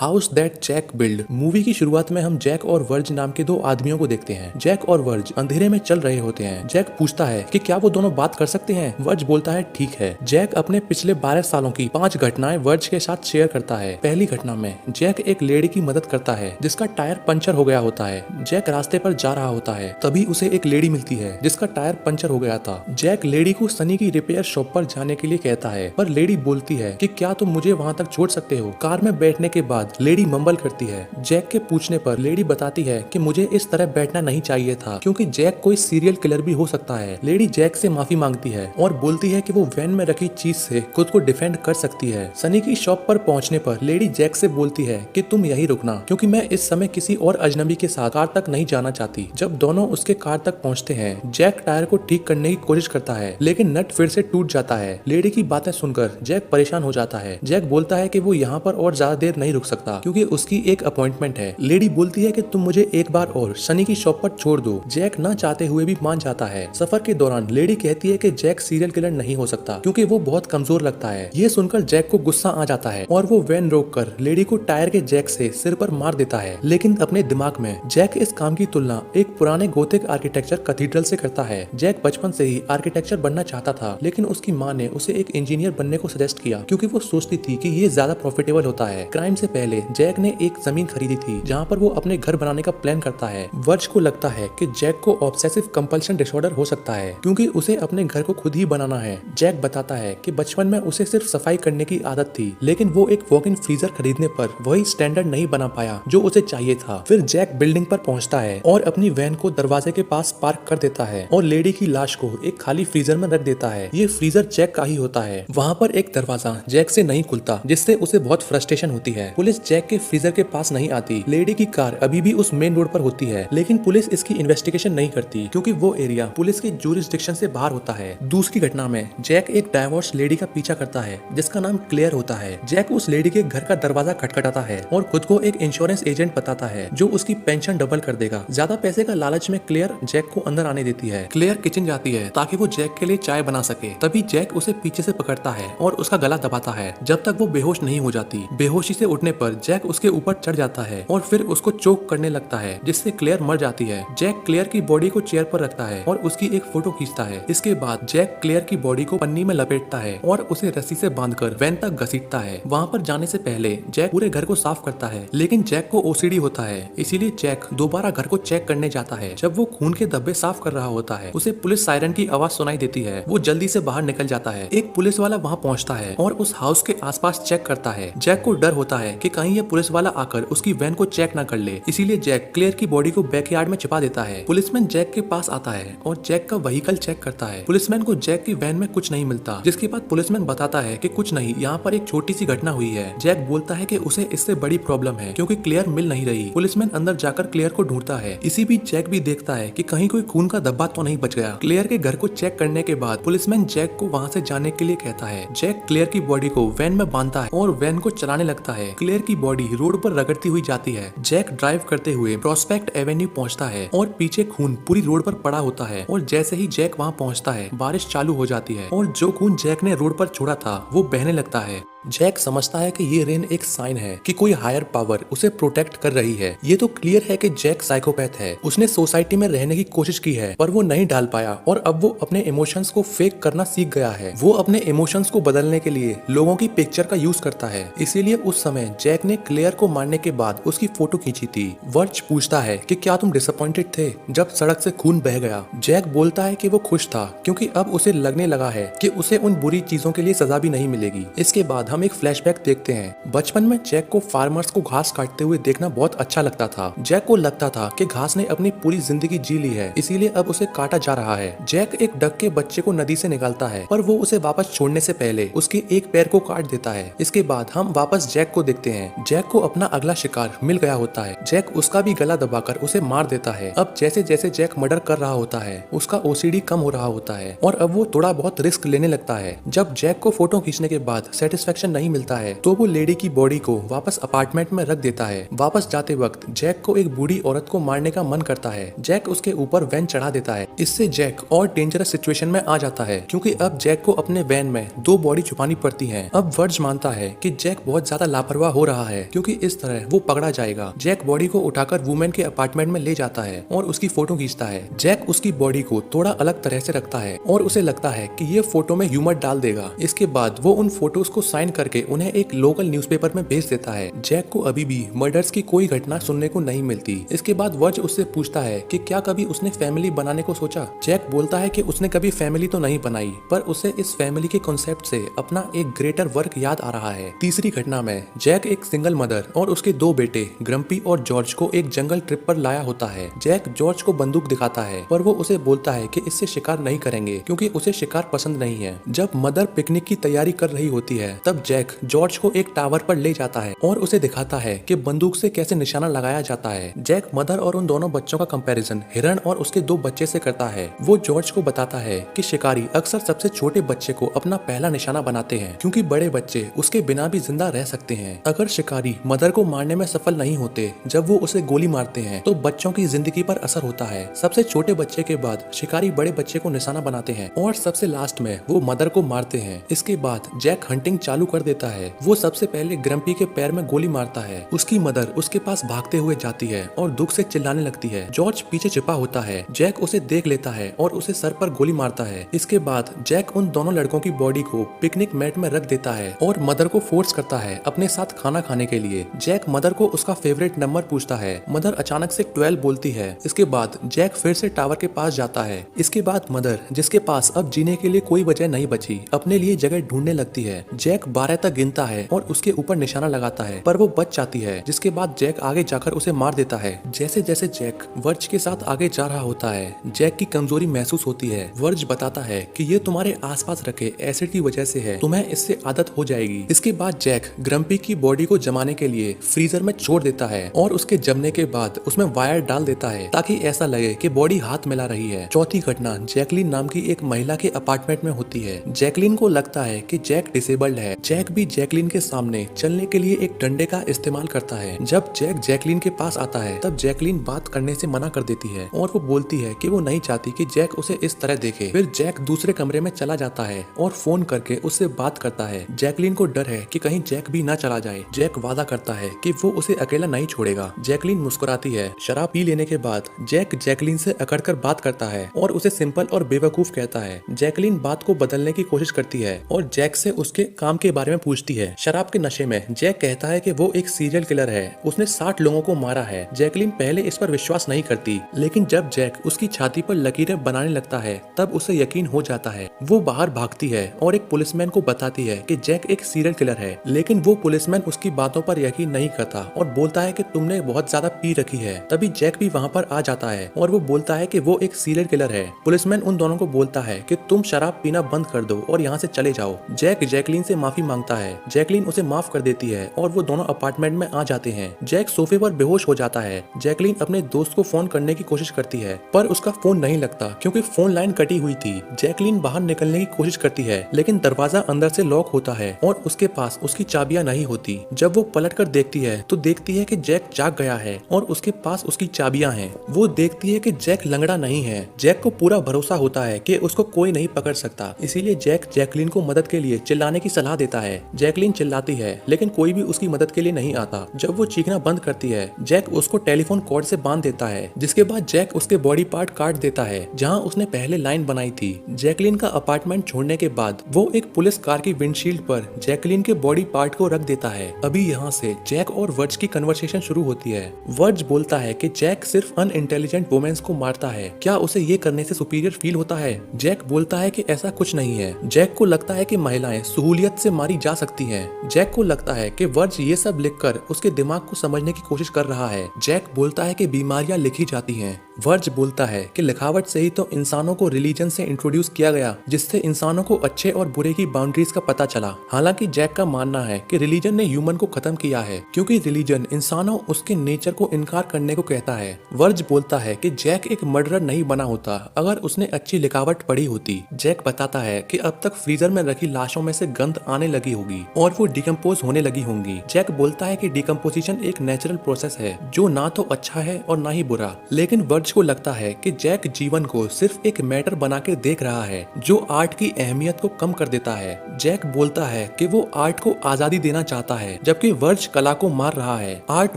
House that Jack build. Movie की शुरुआत में हम जैक और वर्ज नाम के दो आदमियों को देखते हैं। जैक और वर्ज अंधेरे में चल रहे होते हैं। जैक पूछता है कि क्या वो दोनों बात कर सकते हैं। वर्ज बोलता है ठीक है। जैक अपने पिछले 12 सालों की 5 घटनाएं वर्ज के साथ शेयर करता है। पहली घटना में जैक एक लेडी की मदद करता है जिसका टायर पंचर हो गया होता है। जैक रास्ते पर जा रहा होता है, तभी उसे एक लेडी मिलती है जिसका टायर पंचर हो गया था। जैक लेडी को सनी की रिपेयर शॉप पर जाने के लिए कहता है, पर लेडी बोलती है कि क्या तुम मुझे वहाँ तक छोड़ सकते हो। कार में बैठने के बाद लेडी मंबल करती है। जैक के पूछने पर लेडी बताती है कि मुझे इस तरह बैठना नहीं चाहिए था क्योंकि जैक कोई सीरियल किलर भी हो सकता है। लेडी जैक से माफी मांगती है और बोलती है कि वो वैन में रखी चीज से खुद को डिफेंड कर सकती है। सनी की शॉप पर पहुंचने पर लेडी जैक से बोलती है कि तुम यहीं रुकना क्योंकि मैं इस समय किसी और अजनबी के साथ कार तक नहीं जाना चाहती। जब दोनों उसके कार तक पहुंचते हैं, जैक टायर को ठीक करने की कोशिश करता है लेकिन नट फिर से टूट जाता है। लेडी की बातें सुनकर जैक परेशान हो जाता है। जैक बोलता है कि वो यहाँ पर और ज्यादा देर नहीं रुक सकता क्योंकि उसकी एक अपॉइंटमेंट है। लेडी बोलती है कि तुम मुझे एक बार और सनी की शॉप पर छोड़ दो। जैक न चाहते हुए भी मान जाता है। सफर के दौरान लेडी कहती है कि जैक सीरियल किलर नहीं हो सकता क्योंकि वो बहुत कमजोर लगता है। ये सुनकर जैक को गुस्सा आ जाता है और वो वैन रोककर लेडी को टायर के जैक से सिर पर मार देता है। लेकिन अपने दिमाग में जैक इस काम की तुलना एक पुराने गोथिक आर्किटेक्चर कैथेड्रल से करता है। जैक बचपन से ही आर्किटेक्चर बनना चाहता था लेकिन उसकी माँ ने उसे एक इंजीनियर बनने को सजेस्ट किया क्योंकि वो सोचती थी कि ये ज्यादा प्रॉफिटेबल होता है। क्राइम से पहले जैक ने एक जमीन खरीदी थी जहाँ पर वो अपने घर बनाने का प्लान करता है। वर्ज को लगता है कि जैक को ऑब्सेसिव कंपल्शन डिसऑर्डर हो सकता है क्योंकि उसे अपने घर को खुद ही बनाना है। जैक बताता है कि बचपन में उसे सिर्फ सफाई करने की आदत थी लेकिन वो एक वॉक इन फ्रीजर खरीदने पर वही स्टैंडर्ड नहीं बना पाया जो उसे चाहिए था। फिर जैक बिल्डिंग पर पहुंचता है और अपनी वैन को दरवाजे के पास पार्क कर देता है और लेडी की लाश को एक खाली फ्रीजर में रख देता है। ये फ्रीजर जैक का ही होता है। वहाँ पर एक दरवाजा जैक से नहीं खुलता जिससे उसे बहुत फ्रस्ट्रेशन होती है। पुलिस जैक के फ्रीजर के पास नहीं आती। लेडी की कार अभी भी उस मेन रोड पर होती है लेकिन पुलिस इसकी इन्वेस्टिगेशन नहीं करती क्योंकि वो एरिया पुलिस के ज्यूरिसडिक्शन से बाहर होता है। दूसरी घटना में जैक एक डाइवोर्स लेडी का पीछा करता है जिसका नाम क्लेयर होता है। जैक उस लेडी के घर का दरवाजा खटखटाता है और खुद को एक इंश्योरेंस एजेंट बताता है जो उसकी पेंशन डबल कर देगा। ज्यादा पैसे का लालच में क्लेयर जैक को अंदर आने देती है। क्लेयर किचन जाती है ताकि वो जैक के लिए चाय बना सके। तभी जैक उसे पीछे से पकड़ता है और उसका गला दबाता है जब तक वो बेहोश नहीं हो जाती। बेहोशी से उठने पर जैक उसके ऊपर चढ़ जाता है और फिर उसको चोक करने लगता है जिससे क्लेयर मर जाती है। जैक क्लेयर की बॉडी को चेयर पर रखता है और उसकी एक फोटो खींचता है। इसके बाद जैक क्लेयर की बॉडी को पन्नी में लपेटता है और उसे रस्सी से बांधकर वैन तक घसीटता है। वहाँ पर जाने से पहले जैक पूरे घर को साफ करता है लेकिन जैक को ओसीडी होता है इसीलिए जैक दोबारा घर को चेक करने जाता है। जब वो खून के धब्बे साफ कर रहा होता है उसे पुलिस सायरन की आवाज सुनाई देती है। वो जल्दी से बाहर निकल जाता है। एक पुलिस वाला वहाँ पहुँचता है और उस हाउस के आसपास चेक करता है। जैक को डर होता है कि कहीं ये पुलिस वाला आकर उसकी वैन को चेक न कर ले, इसीलिए जैक क्लेयर की बॉडी को बैकयार्ड में छिपा देता है। पुलिसमैन जैक के पास आता है और जैक का व्हीकल चेक करता है। पुलिसमैन को जैक की वैन में कुछ नहीं मिलता जिसके बाद पुलिसमैन बताता है कि कुछ नहीं, यहाँ पर एक छोटी सी घटना हुई है। जैक बोलता है कि उसे इससे बड़ी प्रॉब्लम है क्योंकि क्लेयर मिल नहीं रही। पुलिसमैन अंदर जाकर क्लेयर को ढूंढता है। इसी बीच जैक भी देखता है कि कहीं कोई खून का धब्बा तो नहीं बच गया। क्लेयर के घर को चेक करने के बाद पुलिसमैन जैक को वहाँ से जाने के लिए कहता है। जैक क्लेयर की बॉडी को वैन में बांधता है और वैन को चलाने लगता है। क्लेयर की बॉडी रोड पर रगड़ती हुई जाती है। जैक ड्राइव करते हुए प्रोस्पेक्ट एवेन्यू पहुंचता है और पीछे खून पूरी रोड पर पड़ा होता है और जैसे ही जैक वहां पहुंचता है बारिश चालू हो जाती है और जो खून जैक ने रोड पर छोड़ा था वो बहने लगता है। जैक समझता है कि ये रेन एक साइन है कि कोई हायर पावर उसे प्रोटेक्ट कर रही है। ये तो क्लियर है कि जैक साइकोपैथ है। उसने सोसाइटी में रहने की कोशिश की है पर वो नहीं ढाल पाया और अब वो अपने इमोशंस को फेक करना सीख गया है। वो अपने इमोशंस को बदलने के लिए लोगों की पिक्चर का यूज करता है। इसीलिए उस समय जैक ने क्लेयर को मारने के बाद उसकी फोटो खींची थी। वर्ज पूछता है कि क्या तुम डिसअपॉइंटेड थे जब सड़क से खून बह गया। जैक बोलता है कि वो खुश था क्योंकि अब उसे लगने लगा है कि उसे उन बुरी चीजों के लिए सजा भी नहीं मिलेगी। इसके बाद हम एक फ्लैशबैक देखते हैं। बचपन में जैक को फार्मर्स को घास काटते हुए देखना बहुत अच्छा लगता था। जैक को लगता था कि घास ने अपनी पूरी जिंदगी जी ली है इसीलिए अब उसे काटा जा रहा है। जैक एक डक के बच्चे को नदी से निकालता है पर वो उसे वापस छोड़ने से पहले उसके एक पैर को काट देता है। इसके बाद हम वापस जैक को देखते हैं। जैक को अपना अगला शिकार मिल गया होता है। जैक उसका भी गला दबाकर उसे मार देता है। अब जैसे जैसे जैक मर्डर कर रहा होता है उसका ओसीडी कम हो रहा होता है और अब वो थोड़ा बहुत रिस्क लेने लगता है। जब जैक को फोटो खींचने के बाद सेटिस्फेक्शन सेटिस्फेक्शन नहीं मिलता है तो वो लेडी की बॉडी को वापस अपार्टमेंट में रख देता है। वापस जाते वक्त जैक को एक बूढ़ी औरत को मारने का मन करता है। जैक उसके ऊपर वैन चढ़ा देता है। इससे जैक और डेंजरस सिचुएशन में आ जाता है क्योंकि अब जैक को अपने वैन में 2 बॉडी छुपानी पड़ती है। अब वर्ज मानता है कि जैक बहुत ज्यादा लापरवाह हो रहा है क्योंकि इस तरह वो पकड़ा जाएगा। जैक बॉडी को उठाकर वुमेन के अपार्टमेंट में ले जाता है और उसकी फोटो खींचता है। जैक उसकी बॉडी को थोड़ा अलग तरह से रखता है और उसे लगता है कि ये फोटो में ह्यूमर डाल देगा। इसके बाद वो उन फोटोज को साइन करके उन्हें एक लोकल न्यूज़पेपर में भेज देता है। जैक को अभी भी मर्डर्स की कोई घटना सुनने को नहीं मिलती। इसके बाद वर्ज उससे पूछता है कि क्या कभी उसने फैमिली बनाने को सोचा। जैक बोलता है कि उसने कभी फैमिली तो नहीं बनाई पर उसे इस फैमिली के कॉन्सेप्ट से अपना एक ग्रेटर वर्क याद आ रहा है। तीसरी घटना में जैक एक सिंगल मदर और उसके 2 बेटे ग्रम्पी और जॉर्ज को एक जंगल ट्रिप पर लाया होता है। जैक जॉर्ज को बंदूक दिखाता है पर वो उसे बोलता है कि इससे शिकार नहीं करेंगे क्योंकि उसे शिकार पसंद नहीं है। जब मदर पिकनिक की तैयारी कर रही होती है तब जैक जॉर्ज को एक टावर पर ले जाता है और उसे दिखाता है कि बंदूक से कैसे निशाना लगाया जाता है। जैक मदर और उन दोनों बच्चों का कंपैरिजन हिरन और उसके 2 बच्चे से करता है। वो जॉर्ज को बताता है कि शिकारी अक्सर सबसे छोटे बच्चे को अपना पहला निशाना बनाते हैं क्योंकि बड़े बच्चे उसके बिना भी जिंदा रह सकते हैं। अगर शिकारी मदर को मारने में सफल नहीं होते जब वो उसे गोली मारते हैं तो बच्चों की जिंदगी पर असर होता है। सबसे छोटे बच्चे के बाद शिकारी बड़े बच्चे को निशाना बनाते हैं और सबसे लास्ट में वो मदर को मारते हैं। इसके बाद जैक हंटिंग चालू कर देता है। वो सबसे पहले ग्रम्पी के पैर में गोली मारता है। उसकी मदर उसके पास भागते हुए जाती है और दुख से चिल्लाने लगती है। जॉर्ज पीछे छिपा होता है। जैक उसे देख लेता है और उसे सर पर गोली मारता है। इसके बाद जैक उन दोनों लड़कों की बॉडी को पिकनिक मैट में रख देता है और मदर को फोर्स करता है अपने साथ खाना खाने के लिए। जैक मदर को उसका फेवरेट नंबर पूछता है। मदर अचानक से 12 बोलती है। इसके बाद जैक फिर से टावर के पास जाता है। इसके बाद मदर, जिसके पास अब जीने के लिए कोई वजह नहीं बची, अपने लिए जगह ढूंढने लगती है। जैक 12 तक गिनता है और उसके ऊपर निशाना लगाता है पर वो बच जाती है। जिसके बाद जैक आगे जाकर उसे मार देता है। जैसे जैसे जैक वर्ज के साथ आगे जा रहा होता है जैक की कमजोरी महसूस होती है। वर्ज बताता है कि ये तुम्हारे आसपास रखे एसिड की वजह से है, तुम्हें इससे आदत हो जाएगी। इसके बाद जैक ग्रम्पी की बॉडी को जमाने के लिए फ्रीजर में छोड़ देता है और उसके जमने के बाद उसमें वायर डाल देता है ताकि ऐसा लगे कि बॉडी हाथ मिला रही है। चौथी घटना जैकलीन नाम की एक महिला के अपार्टमेंट में होती है। जैकलीन को लगता है कि जैक डिसेबल्ड है। जैक भी जैकलीन के सामने चलने के लिए एक डंडे का इस्तेमाल करता है। जब जैक जैकलीन के पास आता है तब जैकलीन बात करने से मना कर देती है और वो बोलती है कि वो नहीं चाहती कि जैक उसे इस तरह देखे। फिर जैक दूसरे कमरे में चला जाता है और फोन करके उससे बात करता है। जैकलीन को डर है कि कहीं जैक भी ना चला जाए। जैक वादा करता है कि वो उसे अकेला नहीं छोड़ेगा। जैकलीन मुस्कुराती है। शराब पी लेने के बाद जैक जैकलीन से अकड़कर बात करता है और उसे सिंपल और बेवकूफ कहता है। जैकलीन बात को बदलने की कोशिश करती है और जैक से उसके काम के बारे में पूछती है। शराब के नशे में जैक कहता है कि वो एक सीरियल किलर है, उसने 60 लोगों को मारा है। जैकलीन पहले इस पर विश्वास नहीं करती लेकिन जब जैक उसकी छाती पर लकीरें बनाने लगता है तब उसे यकीन हो जाता है। वो बाहर भागती है और एक पुलिसमैन को बताती है कि जैक एक सीरियल किलर है, लेकिन वो पुलिसमैन उसकी बातों पर यकीन नहीं करता और बोलता है कि तुमने बहुत ज्यादा पी रखी है। तभी जैक भी वहाँ पर आ जाता है और वो बोलता है कि वो एक सीरियल किलर है। पुलिसमैन उन दोनों को बोलता है कि तुम शराब पीना बंद कर दो और यहाँ से चले जाओ। जैक जैकलीन से माफी मांगता है। जैकलीन उसे माफ कर देती है और वो दोनों अपार्टमेंट में आ जाते हैं। जैक सोफे पर बेहोश हो जाता है। जैकलीन अपने दोस्त को फोन करने की कोशिश करती है पर उसका फोन नहीं लगता क्योंकि फोन लाइन कटी हुई थी। जैकलीन बाहर निकलने की कोशिश करती है लेकिन दरवाजा अंदर से लॉक होता है और उसके पास उसकी चाबियां नहीं होती। जब वो पलट कर देखती है तो देखती है कि जैक जाग गया है और उसके पास उसकी चाबियां हैं। वो देखती है कि जैक लंगड़ा नहीं है। जैक को पूरा भरोसा होता है कि उसको कोई नहीं पकड़ सकता, इसीलिए जैक जैकलीन को मदद के लिए चिल्लाने की सलाह देता है। जैकलीन चिल्लाती है लेकिन कोई भी उसकी मदद के लिए नहीं आता। जब वो चीखना बंद करती है जैक उसको टेलीफोन कॉर्ड से बांध देता है, जिसके बाद जैक उसके बॉडी पार्ट काट देता है जहां उसने पहले लाइन बनाई थी। जैकलीन का अपार्टमेंट छोड़ने के बाद वो एक पुलिस कार की विंडशील्ड पर जैकलीन के बॉडी पार्ट को रख देता है। अभी यहाँ से जैक और वर्ज की कन्वर्सेशन शुरू होती है। वर्ज बोलता है कि जैक सिर्फ अनइंटेलिजेंट वुमेन्स को मारता है, क्या उसे ये करने से सुपीरियर फील होता है? जैक बोलता है कि ऐसा कुछ नहीं है। जैक को लगता है कि महिलाएं सहूलियत से मारी जा सकती हैं। जैक को लगता है कि वर्ज ये सब लिखकर उसके दिमाग को समझने की कोशिश कर रहा है। जैक बोलता है कि बीमारियां लिखी जाती हैं। वर्ज बोलता है कि लिखावट से ही तो इंसानों को रिलीजन से इंट्रोड्यूस किया गया, जिससे इंसानों को अच्छे और बुरे की बाउंड्रीज का पता चला। हालांकि जैक का मानना है कि रिलीजन ने ह्यूमन को खत्म किया है क्योंकि रिलीजन इंसानों उसके नेचर को इनकार करने को कहता है। वर्ज बोलता है कि जैक एक मर्डरर नहीं बना होता अगर उसने अच्छी लिखावट पढ़ी होती। जैक बताता है कि अब तक फ्रीजर में रखी लाशों में से गंध आने लगी होगी और वो डिकम्पोज होने लगी होंगी। जैक बोलता है कि डिकम्पोजिशन एक नेचुरल प्रोसेस है जो ना तो अच्छा है और ना ही बुरा, लेकिन वर्ज को लगता है कि जैक जीवन को सिर्फ एक मैटर बना के देख रहा है जो आर्ट की अहमियत को कम कर देता है। जैक बोलता है कि वो आर्ट को आजादी देना चाहता है, जबकि वर्ज कला को मार रहा है। आर्ट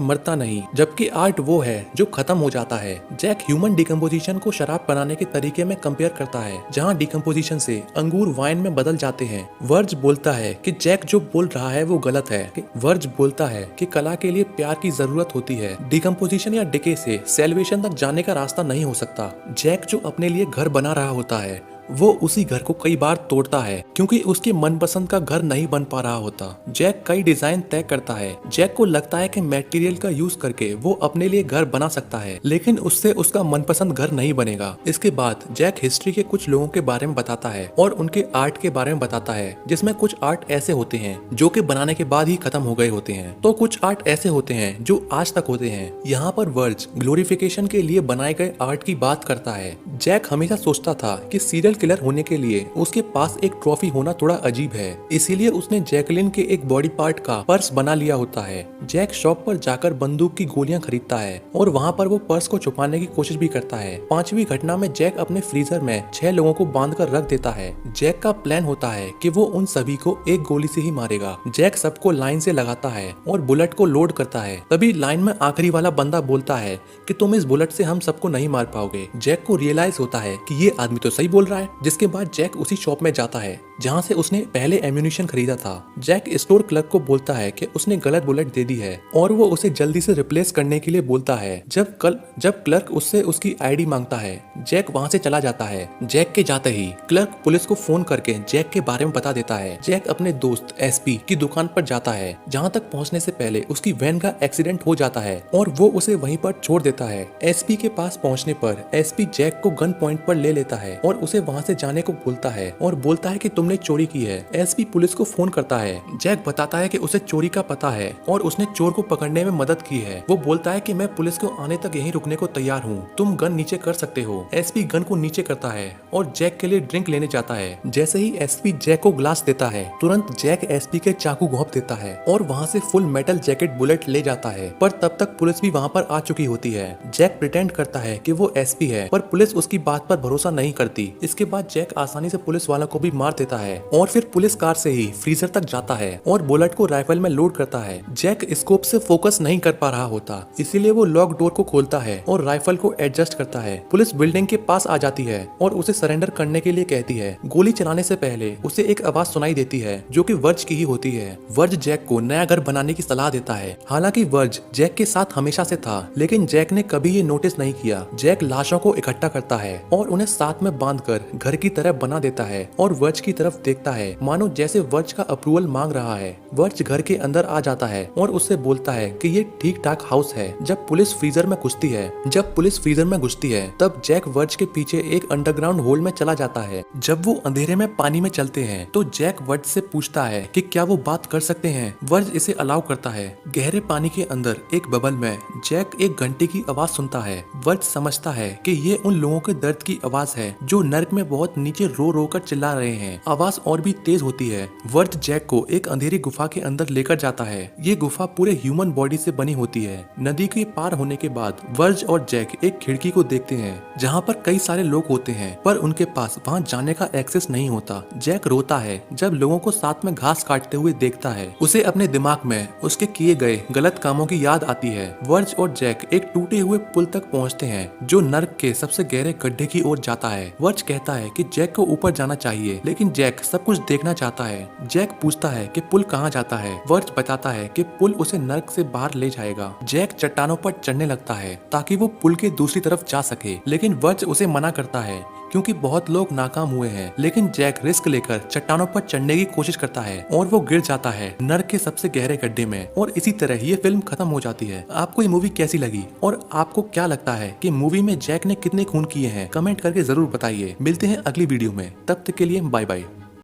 मरता नहीं, जबकि आर्ट वो है जो खत्म हो जाता है। जैक ह्यूमन डिकम्पोजिशन को शराब बनाने के तरीके में कंपेयर करता है, जहाँ डिकम्पोजिशन से अंगूर वाइन में बदल जाते हैं। वर्ज बोलता है कि जैक जो बोल रहा है वो गलत है। वर्ज बोलता है कि कला के लिए प्यार की जरूरत होती है, डिकम्पोजिशन या डिके से सेल्वेशन तक जाने का रास्ता नहीं हो सकता। जैक जो अपने लिए घर बना रहा होता है वो उसी घर को कई बार तोड़ता है क्योंकि उसके मनपसंद का घर नहीं बन पा रहा होता। जैक कई डिजाइन तय करता है। जैक को लगता है कि मटेरियल का यूज करके वो अपने लिए घर बना सकता है, लेकिन उससे उसका मनपसंद घर नहीं बनेगा। इसके बाद जैक हिस्ट्री के कुछ लोगों के बारे में बताता है और उनके आर्ट के बारे में बताता है, जिसमें कुछ आर्ट ऐसे होते हैं जो कि बनाने के बाद ही खत्म हो गए होते हैं, तो कुछ आर्ट ऐसे होते हैं जो आज तक होते हैं। यहाँ पर वर्ज ग्लोरिफिकेशन के लिए बनाए गए आर्ट की बात करता है। जैक हमेशा सोचता था कि सीरियल किलर होने के लिए उसके पास एक ट्रॉफी होना थोड़ा अजीब है, इसीलिए उसने जैकलिन के एक बॉडी पार्ट का पर्स बना लिया होता है। जैक शॉप पर जाकर बंदूक की गोलियां खरीदता है और वहाँ पर वो पर्स को छुपाने की कोशिश भी करता है। 5वीं घटना में जैक अपने फ्रीजर में 6 लोगों को बांधकर रख देता है। जैक का प्लान होता है कि वो उन सभी को एक गोली से ही मारेगा। जैक सबको लाइन से लगाता है और बुलेट को लोड करता है। तभी लाइन में आखिरी वाला बंदा बोलता है कि तुम इस बुलेट से हम सबको नहीं मार पाओगे। जैक को रियलाइज होता है कि ये आदमी तो सही बोल रहा है, जिसके बाद जैक उसी शॉप में जाता है जहां से उसने पहले एम्यूनिशन खरीदा था। जैक स्टोर क्लर्क को बोलता है कि उसने गलत बुलेट दे दी है और वो उसे जल्दी से रिप्लेस करने के लिए बोलता है। जब क्लर्क उससे उसकी आईडी मांगता है, जैक वहां से चला जाता है। जैक के जाते ही क्लर्क पुलिस को फोन करके जैक के बारे में बता देता है। जैक अपने दोस्त एसपी की दुकान पर जाता है, जहाँ तक पहुँचने से पहले उसकी वैन का एक्सीडेंट हो जाता है और वो उसे वहीं पर छोड़ देता है। एसपी के पास पहुँचने पर एसपी जैक को गन पॉइंट पर ले लेता है और उसे वहाँ से जाने को बोलता है और बोलता है कि तुमने चोरी की है। एसपी पुलिस को फोन करता है। जैक बताता है कि उसे चोरी का पता है और उसने चोर को पकड़ने में मदद की है। वो बोलता है कि मैं पुलिस को आने तक यहीं रुकने को तैयार हूँ, तुम गन नीचे कर सकते हो। एसपी गन को नीचे करता है और जैक के लिए ड्रिंक लेने जाता है। जैसे ही एसपी जैक को ग्लास देता है, तुरंत जैक एसपी के चाकू घोंप देता है और वहाँ से फुल मेटल जैकेट बुलेट ले जाता है। पर तब तक पुलिस भी वहाँ पर आ चुकी होती है। जैक प्रिटेंड करता है कि वो एसपी है, पर पुलिस उसकी बात पर भरोसा नहीं करती। इसके बाद जैक आसानी से पुलिस वालों को भी मार देता है और फिर पुलिस कार से ही फ्रीजर तक जाता है और बुलेट को राइफल में लोड करता है। जैक स्कोप से फोकस नहीं कर पा रहा होता, इसीलिए वो लॉक डोर को खोलता है और राइफल को एडजस्ट करता है। पुलिस बिल्डिंग के पास आ जाती है और उसे सरेंडर करने के लिए कहती है। गोली चलाने से पहले उसे एक आवाज सुनाई देती है जो कि वर्ज की ही होती है। वर्ज जैक को नया घर बनाने की सलाह देता है। हालांकि वर्ज जैक के साथ हमेशा से था, लेकिन जैक ने कभी ये नोटिस नहीं किया। जैक लाशों को इकट्ठा करता है और उन्हें साथ में बांधकर घर की तरह बना देता है और वर्ज की तरफ देखता है, मानो जैसे वर्ज का अप्रूवल मांग रहा है। वर्ज घर के अंदर आ जाता है और उससे बोलता है कि ये ठीक ठाक हाउस है। जब पुलिस फ्रीजर में घुसती है तब जैक वर्ज के पीछे एक अंडरग्राउंड होल में चला जाता है। जब वो अंधेरे में पानी में चलते हैं तो जैक वर्ज से पूछता है कि क्या वो बात कर सकते हैं। वर्ज इसे अलाउ करता है। गहरे पानी के अंदर एक बबल में जैक एक घंटे की आवाज सुनता है। वर्ज समझता है कि ये उन लोगों के दर्द की आवाज है जो नर्क में बहुत नीचे रो रो कर चिल्ला रहे हैं। आवाज और भी तेज होती है। वर्ज जैक को एक अंधेरी गुफा के अंदर लेकर जाता है। ये गुफा पूरे ह्यूमन बॉडी से बनी होती है। नदी के पार होने के बाद वर्ज और जैक एक खिड़की को देखते हैं जहाँ पर कई सारे लोग होते हैं, पर उनके पास वहाँ जाने का एक्सेस नहीं होता। जैक रोता है जब लोगों को साथ में घास काटते हुए देखता है। उसे अपने दिमाग में उसके किए गए गलत कामों की याद आती है। वर्ज और जैक एक टूटे हुए पुल तक पहुँचते हैं जो नर्क के सबसे गहरे गड्ढे की ओर जाता है। वर्ज कहता है कि जैक को ऊपर जाना चाहिए, लेकिन जैक सब कुछ देखना चाहता है। जैक पूछता है कि पुल कहाँ जाता है। वर्ज बताता है कि पुल उसे नर्क से बाहर ले जाएगा। जैक चट्टानों पर चढ़ने लगता है ताकि वो पुल के दूसरी तरफ जा सके, लेकिन वर्ज उसे मना करता है क्योंकि बहुत लोग नाकाम हुए हैं। लेकिन जैक रिस्क लेकर चट्टानों पर चढ़ने की कोशिश करता है और वो गिर जाता है नर्क के सबसे गहरे गड्ढे में। और इसी तरह ये फिल्म खत्म हो जाती है। आपको ये मूवी कैसी लगी और आपको क्या लगता है कि मूवी में जैक ने कितने खून किए हैं? कमेंट करके जरूर बताइए। मिलते हैं अगली वीडियो में, तब तक के लिए बाय बाय।